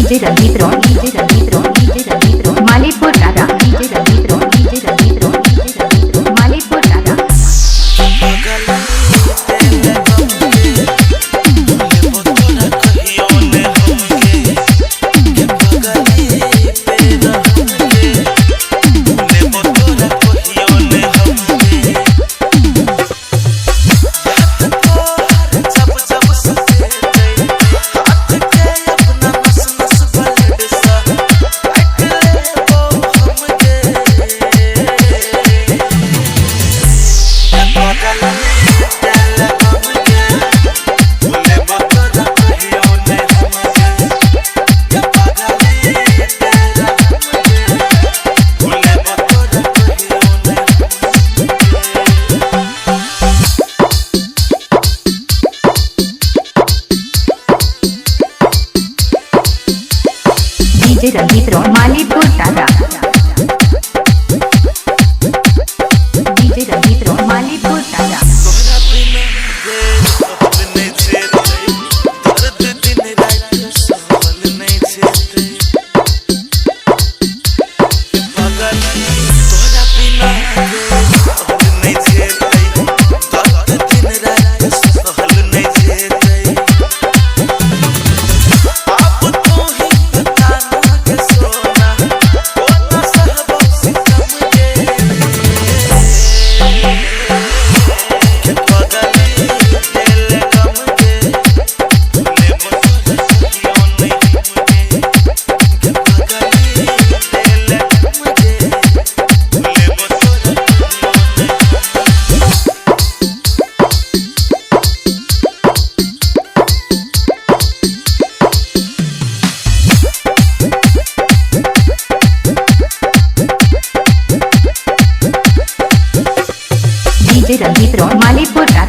DJ Ranjeet Ron DJ Ranjeet Ron DJ Ranjeet Ron Malipur दादा DJ Ranjeet Ron DJ Ranjeet Ron DJ Ranjeet Ron Malipur दादा DJ Ranjeet Ron Malipur दादा DJ Ranjeet Ron Malipur दादा DJ Ranjeet Ron Malipur दादा